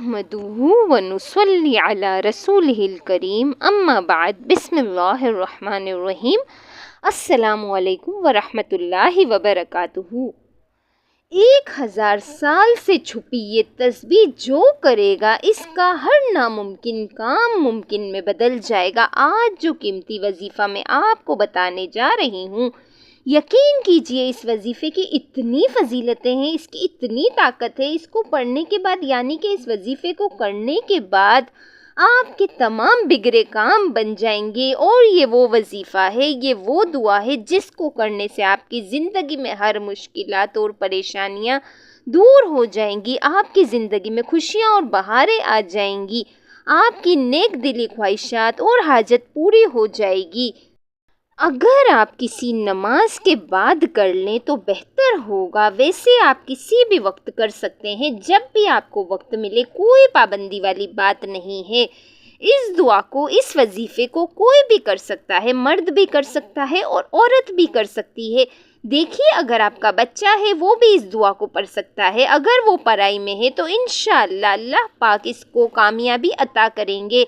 نحمدہ ونصلی علی رسولہ الکریم اما بعد بسم اللہ الرحمن الرحیم السلام علیکم ورحمۃ اللہ وبرکاتہ۔ 1000 سال سے چھپی یہ تسبیح جو کرے گا اس کا ہر ناممکن کام ممکن میں بدل جائے گا۔ آج جو قیمتی وظیفہ میں آپ کو بتانے جا رہی ہوں، یقین کیجئے اس وظیفے کی اتنی فضیلتیں ہیں، اس کی اتنی طاقت ہے، اس کو پڑھنے کے بعد یعنی کہ اس وظیفے کو کرنے کے بعد آپ کے تمام بگڑے کام بن جائیں گے۔ اور یہ وہ وظیفہ ہے، یہ وہ دعا ہے جس کو کرنے سے آپ کی زندگی میں ہر مشکلات اور پریشانیاں دور ہو جائیں گی، آپ کی زندگی میں خوشیاں اور بہاریں آ جائیں گی، آپ کی نیک دلی خواہشات اور حاجت پوری ہو جائے گی۔ اگر آپ کسی نماز کے بعد کر لیں تو بہتر ہوگا، ویسے آپ کسی بھی وقت کر سکتے ہیں، جب بھی آپ کو وقت ملے، کوئی پابندی والی بات نہیں ہے۔ اس دعا کو، اس وظیفے کو کوئی بھی کر سکتا ہے، مرد بھی کر سکتا ہے اور عورت بھی کر سکتی ہے۔ دیکھیے اگر آپ کا بچہ ہے وہ بھی اس دعا کو پڑھ سکتا ہے، اگر وہ پڑھائی میں ہے تو انشاءاللہ اللہ پاک اس کو کامیابی عطا کریں گے۔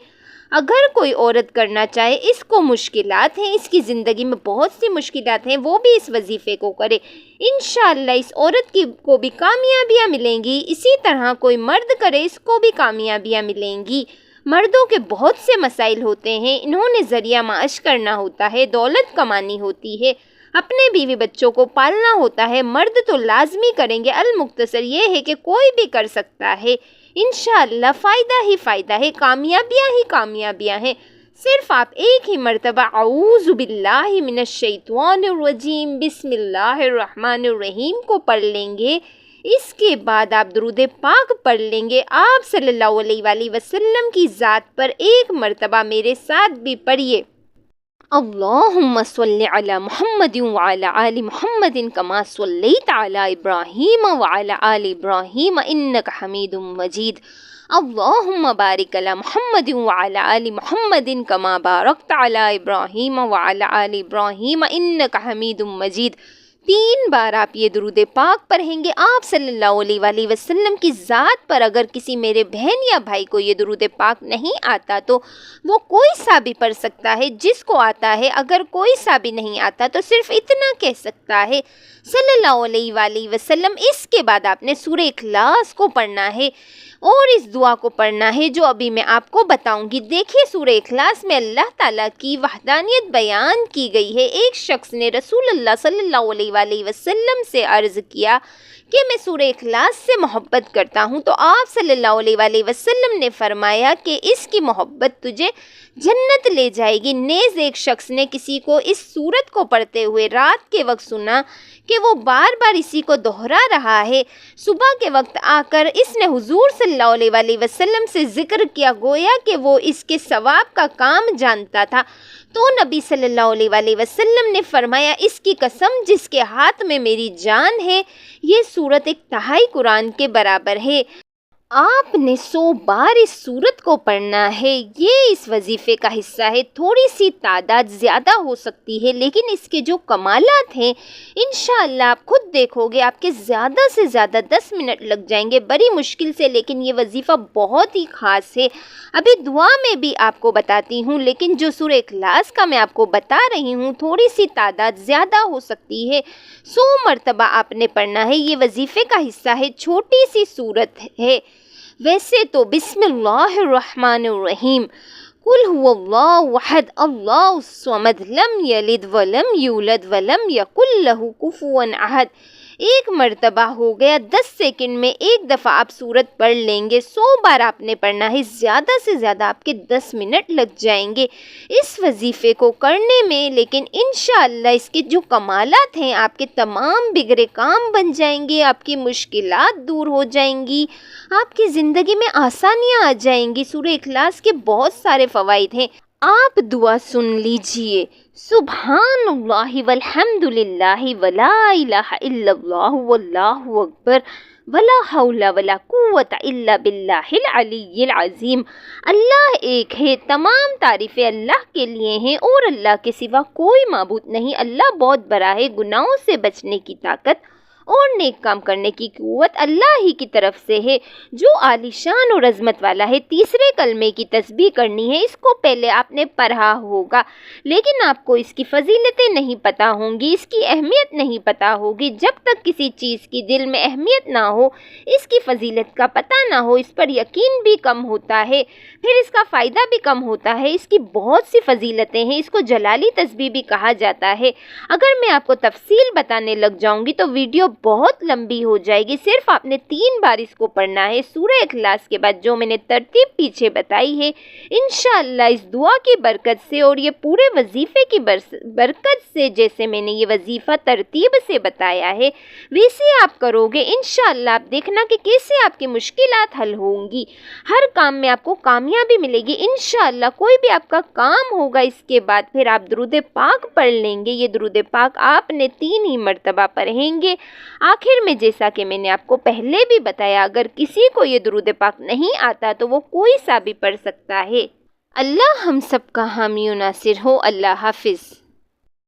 اگر کوئی عورت کرنا چاہے، اس کو مشکلات ہیں، اس کی زندگی میں بہت سی مشکلات ہیں، وہ بھی اس وظیفے کو کرے، انشاءاللہ اس عورت کو بھی کامیابیاں ملیں گی۔ اسی طرح کوئی مرد کرے، اس کو بھی کامیابیاں ملیں گی۔ مردوں کے بہت سے مسائل ہوتے ہیں، انہوں نے ذریعہ معاش کرنا ہوتا ہے، دولت کمانی ہوتی ہے، اپنے بیوی بچوں کو پالنا ہوتا ہے، مرد تو لازمی کریں گے۔ المختصر یہ ہے کہ کوئی بھی کر سکتا ہے، انشاءاللہ فائدہ ہی فائدہ ہے، کامیابیاں ہی کامیابیاں ہیں۔ صرف آپ ایک ہی مرتبہ اعوذ باللہ من الشیطان الرجیم بسم اللہ الرحمن الرحیم کو پڑھ لیں گے، اس کے بعد آپ درود پاک پڑھ لیں گے۔ آپ صلی اللہ علیہ وآلہ وسلم کی ذات پر ایک مرتبہ میرے ساتھ بھی پڑھیے، اللہم صلی علی محمد وعلی آل محمد کما صلیت علی ابراہیم وعلی آل ابراہیم انک حمید مجید، اللہم بارک علی محمد وعلی آل محمد کما بارکت علی ابراہیم وعلی آل ابراہیم انک حمید مجید۔ 3 بار آپ یہ درود پاک پڑھیں گے۔ آپ صلی اللہ علیہ وآلہ وسلم کی ذات پر اگر کسی میرے بہن یا بھائی کو یہ درود پاک نہیں آتا تو وہ کوئی سا بھی پڑھ سکتا ہے، جس کو آتا ہے۔ اگر کوئی سا بھی نہیں آتا تو صرف اتنا کہہ سکتا ہے صلی اللہ علیہ وآلہ وسلم۔ اس کے بعد آپ نے سورہ اخلاص کو پڑھنا ہے اور اس دعا کو پڑھنا ہے جو ابھی میں آپ کو بتاؤں گی۔ دیکھیے سورہ اخلاص میں اللہ تعالیٰ کی وحدانیت بیان کی گئی ہے۔ ایک شخص نے رسول اللہ صلی اللہ علیہ وآلہ وسلم سے عرض کیا کہ میں سورہ اخلاص سے محبت کرتا ہوں، تو آپ صلی اللہ علیہ وآلہ وسلم نے فرمایا کہ اس کی محبت تجھے جنت لے جائے گی۔ نیز ایک شخص نے کسی کو اس سورت کو پڑھتے ہوئے رات کے وقت سنا کہ وہ بار بار اسی کو دہرا رہا ہے۔ صبح کے وقت آ کر اس نے حضور صلی اللہ علیہ وآلہ وسلم سے ذکر کیا، گویا کہ وہ اس کے ثواب کا کام جانتا تھا۔ تو نبی صلی اللہ علیہ وآلہ وسلم نے فرمایا، اس کی قسم جس کے ہاتھ میں میری جان ہے، یہ سورت 1/3 قرآن کے برابر ہے۔ آپ نے 100 بار اس سورت کو پڑھنا ہے۔ یہ اس وظیفے کا حصہ ہے، تھوڑی سی تعداد زیادہ ہو سکتی ہے لیکن اس کے جو کمالات ہیں انشاءاللہ آپ خود دیکھو گے، آپ کے زیادہ سے زیادہ 10 منٹ لگ جائیں گے بڑی مشکل سے، لیکن یہ وظیفہ بہت ہی خاص ہے۔ ابھی دعا میں بھی آپ کو بتاتی ہوں، لیکن جو سورہ اخلاص کا میں آپ کو بتا رہی ہوں تھوڑی سی تعداد زیادہ ہو سکتی ہے، 100 مرتبہ آپ نے پڑھنا ہے۔ یہ وظیفے کا حصہ ہے، چھوٹی سی سورت ہے۔ ویسے تو بسم اللہ الرحمن الرحیم، قل هو اللہ احد اللہ الصمد لم یلد ولم یولد ولم یکن لہ کفوا احد، ایک مرتبہ ہو گیا۔ 10 سیکنڈ میں ایک دفعہ آپ سورت پڑھ لیں گے۔ 100 بار آپ نے پڑھنا ہے، زیادہ سے زیادہ آپ کے 10 منٹ لگ جائیں گے اس وظیفے کو کرنے میں، لیکن انشاءاللہ اس کے جو کمالات ہیں، آپ کے تمام بگڑے کام بن جائیں گے، آپ کی مشکلات دور ہو جائیں گی، آپ کی زندگی میں آسانیاں آ جائیں گی۔ سورہ اخلاص کے بہت سارے فوائد ہیں، آپ دعا سن لیجئے، سبحان اللہ والحمد للہ ولا الہ الا اللہ واللہ اکبر ولا حول ولا قوت الا باللہ العلی العظیم۔ اللہ ایک ہے، تمام تعریفیں اللہ کے لیے ہیں اور اللہ کے سوا کوئی معبود نہیں۔ اللہ بہت بڑا ہے، گناہوں سے بچنے کی طاقت اور نیک کام کرنے کی قوت اللہ ہی کی طرف سے ہے جو عالیشان اور عظمت والا ہے۔ تیسرے کلمے کی تسبیح کرنی ہے، اس کو پہلے آپ نے پڑھا ہوگا لیکن آپ کو اس کی فضیلتیں نہیں پتہ ہوں گی، اس کی اہمیت نہیں پتہ ہوگی۔ جب تک کسی چیز کی دل میں اہمیت نہ ہو، اس کی فضیلت کا پتہ نہ ہو، اس پر یقین بھی کم ہوتا ہے، پھر اس کا فائدہ بھی کم ہوتا ہے۔ اس کی بہت سی فضیلتیں ہیں، اس کو جلالی تسبیح بھی کہا جاتا ہے۔ اگر میں آپ کو تفصیل بتانے لگ جاؤں گی تو ویڈیو بہت لمبی ہو جائے گی۔ صرف آپ نے 3 بار اس کو پڑھنا ہے سورہ اخلاص کے بعد، جو میں نے ترتیب پیچھے بتائی ہے۔ انشاءاللہ اس دعا کی برکت سے اور یہ پورے وظیفے کی برکت سے، جیسے میں نے یہ وظیفہ ترتیب سے بتایا ہے ویسے آپ کرو گے، انشاءاللہ آپ دیکھنا کہ کیسے آپ کی مشکلات حل ہوں گی، ہر کام میں آپ کو کامیابی ملے گی انشاءاللہ۔ کوئی بھی آپ کا کام ہوگا اس کے بعد پھر آپ درود پاک پڑھ لیں گے۔ یہ درود پاک آپ نے 3 ہی مرتبہ پڑھیں گے۔ آخر میں جیسا کہ میں نے آپ کو پہلے بھی بتایا، اگر کسی کو یہ درود پاک نہیں آتا تو وہ کوئی سا بھی پڑھ سکتا ہے۔ اللہ ہم سب کا حامی و ناصر ہو۔ اللہ حافظ۔